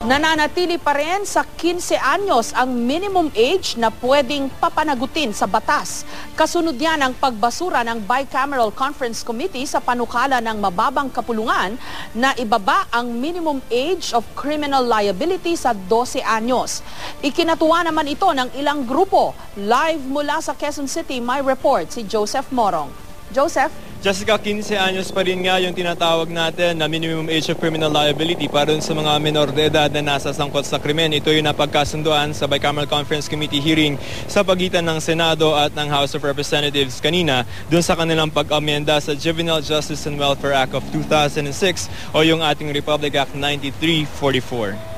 Nananatili pa rin sa 15 anyos ang minimum age na pwedeng papanagutin sa batas. Kasunod yan ang pagbasura ng Bicameral Conference Committee sa panukala ng mababang kapulungan na ibaba ang minimum age of criminal liability sa 12 anyos. Ikinatuwa naman ito ng ilang grupo. Live mula sa Quezon City, may report si Joseph Morong. Joseph? Jessica, 15 anyos pa rin nga yung tinatawag natin na minimum age of criminal liability para dun sa mga menor de edad na nasa sangkot sa krimen. Ito yung napagkasunduan sa Bicameral Conference Committee hearing sa pagitan ng Senado at ng House of Representatives kanina dun sa kanilang pag-amenda sa Juvenile Justice and Welfare Act of 2006 o yung ating Republic Act 9344.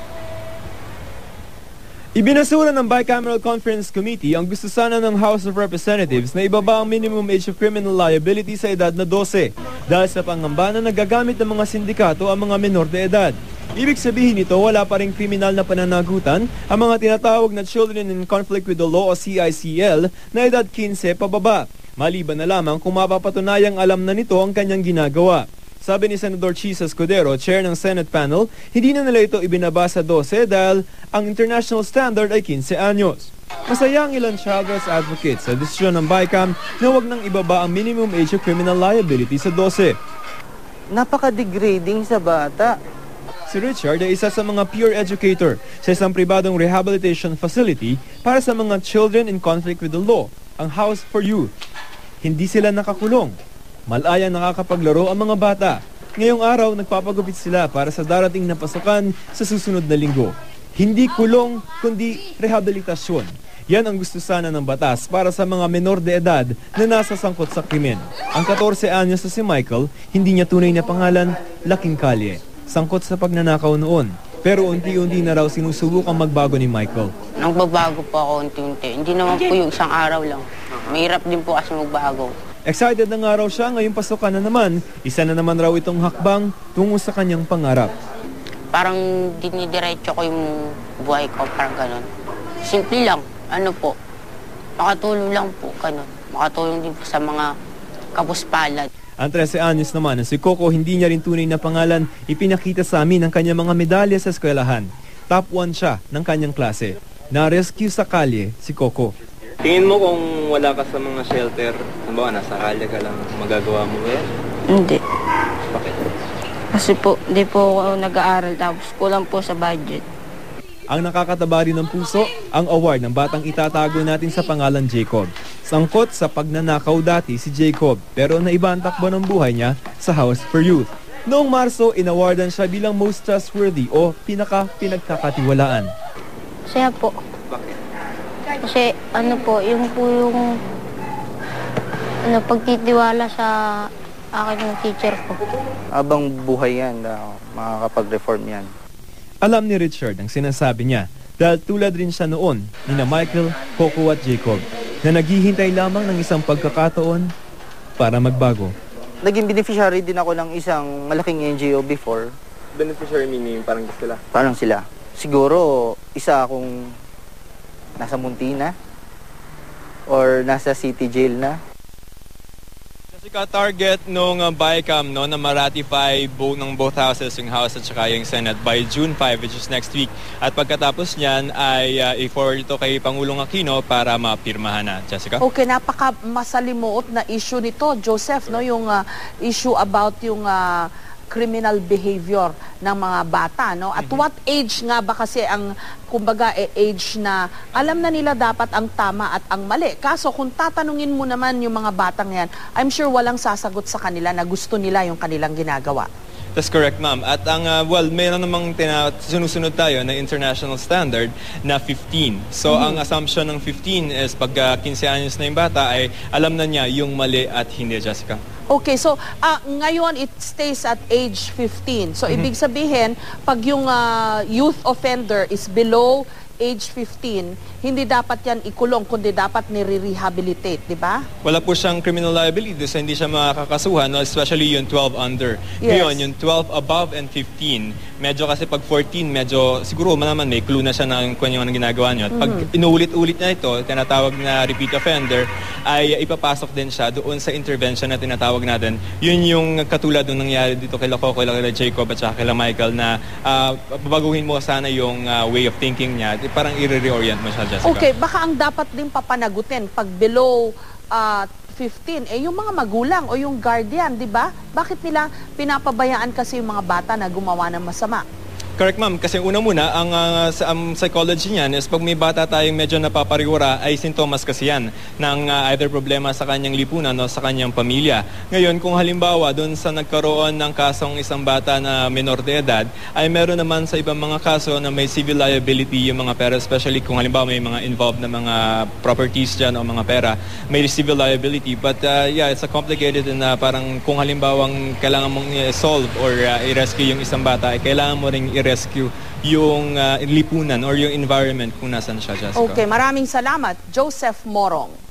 Ibinasura ng Bicameral Conference Committee ang gusto sana ng House of Representatives na ibaba ang minimum age of criminal liability sa edad na 12 dahil sa pangamba na nagagamit ng mga sindikato ang mga menor de edad. Ibig sabihin nito, wala pa ring kriminal na pananagutan ang mga tinatawag na Children in Conflict with the Law o CICL na edad 15 pababa. Maliban na lamang kung mapapatunayang alam na nito ang kanyang ginagawa. Sabi ni Senador Chis Escudero, chair ng Senate panel, hindi na nila ito ibinaba sa 12 dahil ang international standard ay 15 anyos. Masaya ang ilang child rights advocates sa desisyon ng BICAM na huwag nang ibaba ang minimum age of criminal liability sa 12. Napaka-degrading sa bata. Si Richard ay isa sa mga peer educator sa isang pribadong rehabilitation facility para sa mga children in conflict with the law, ang House for Youth. Hindi sila nakakulong. Malaya nakakapaglaro ang mga bata. Ngayong araw, nagpapagupit sila para sa darating na pasukan sa susunod na linggo. Hindi kulong, kundi rehabilitasyon. Yan ang gusto sana ng batas para sa mga menor de edad na nasa sangkot sa krimen. Ang 14 anyos na si Michael, hindi niya tunay na pangalan, Laking Kalye. Sangkot sa pagnanakaw noon. Pero unti-unti na raw sinusubukang magbago ni Michael. Nagbabago po ako unti-unti. Hindi naman po yung isang araw lang. Mahirap din po kasi magbago. Excited na nga raw siya, ngayong pasukan na naman, isa na naman raw itong hakbang tungo sa kanyang pangarap. Parang dinidiretso ko yung buhay ko, parang gano'n. Simple lang, ano po, makatulong lang po, gano'n. Makatulong din po sa mga kapuspalad. Ang 13 anyos naman na si Coco, hindi niya rin tunay na pangalan, ipinakita sa amin ang kanyang mga medalya sa eskwelahan. Top 1 siya ng kanyang klase. Na-rescue sa kalye si Coco. Tingin mo kung wala ka sa mga shelter, halimbawa nasa kalye ka lang, magagawa mo ba yan? Hindi. Bakit? Kasi po, hindi po ako nag-aaral tapos kulang po sa budget. Ang nakakataba rin ng puso, ang award ng batang itatago natin sa pangalan Jacob. Sangkot sa pagnanakaw dati si Jacob, pero naiba ang takbo ng buhay niya sa House for Youth. Noong Marso, inawardan siya bilang most trustworthy o pinagkakatiwalaan. Saya po. Bakit? Kasi ano po, yung pagtitiwala sa akin ng teacher ko. Abang buhay yan, makakapag-reform yan. Alam ni Richard ang sinasabi niya dahil tulad rin siya noon nina Michael, Coco at Jacob na naghihintay lamang ng isang pagkakataon para magbago. Naging beneficiary din ako ng isang malaking NGO before. Beneficiary meaning parang sila? Parang sila. Siguro, isa akong nasa Muntina or nasa city jail na. Jessica, target nung BICAM no, na ma-ratify ng both houses, yung House at saka yung Senate by June 5, which is next week. At pagkatapos niyan ay i-forward ito kay Pangulong Aquino para mapirmahan na. Jessica? Okay, napaka-masalimuot na issue nito, Joseph, no? Yung issue about yung criminal behavior ng mga bata, no? At what age nga ba kasi ang kumbaga age na alam na nila dapat ang tama at ang mali. Kaso kung tatanungin mo naman yung mga batang yan, I'm sure walang sasagot sa kanila na gusto nila yung kanilang ginagawa. That's correct, ma'am. At ang, mayroon namang sinusunod tayo na international standard na 15. So, ang assumption ng 15 is pag 15 anyos na yung bata ay alam na niya yung mali at hindi, Jessica. Okay, so ngayon it stays at age 15. So, ibig sabihin, pag yung youth offender is below age 15, hindi dapat yan ikulong, kundi dapat nire-rehabilitate, di ba? Wala po siyang criminal liability, so hindi siya makakasuhan, especially yung 12 under. Yes. Ngayon, yung 12 above and 15, medyo kasi pag 14, medyo siguro malaman may clue na siya na kung ano ginagawa niyo. At pag inuulit-ulit na ito, tinatawag na repeat offender, ay ipapasok din siya doon sa intervention na tinatawag natin. Yun yung katulad nung nangyari dito kay Loco, kay Jacob at saka kay Michael na babaguhin mo sana yung way of thinking niya. Parang i-reorient mo siya, Jessica. Okay, baka ang dapat din papanagutin pag below 15, yung mga magulang o yung guardian, di ba? Bakit nila pinapabayaan kasi yung mga bata na gumawa ng masama? Correct, ma'am. Kasi una muna, ang psychology niyan is pag may bata tayong medyo napapariwara, ay sintomas kasi yan ng either problema sa kanyang lipunan o sa kanyang pamilya. Ngayon, kung halimbawa doon sa nagkaroon ng kasong isang bata na minor de edad, ay meron naman sa ibang mga kaso na may civil liability yung mga pera, especially kung halimbawa may mga involved na mga properties dyan o mga pera, may civil liability. But yeah, it's a complicated na parang kung halimbawang kailangan mong i-solve or i-rescue yung isang bata, ay kailangan mo ring rescue yung lipunan or yung environment kung nasan siya, Jessica. Okay, maraming salamat, Joseph Morong.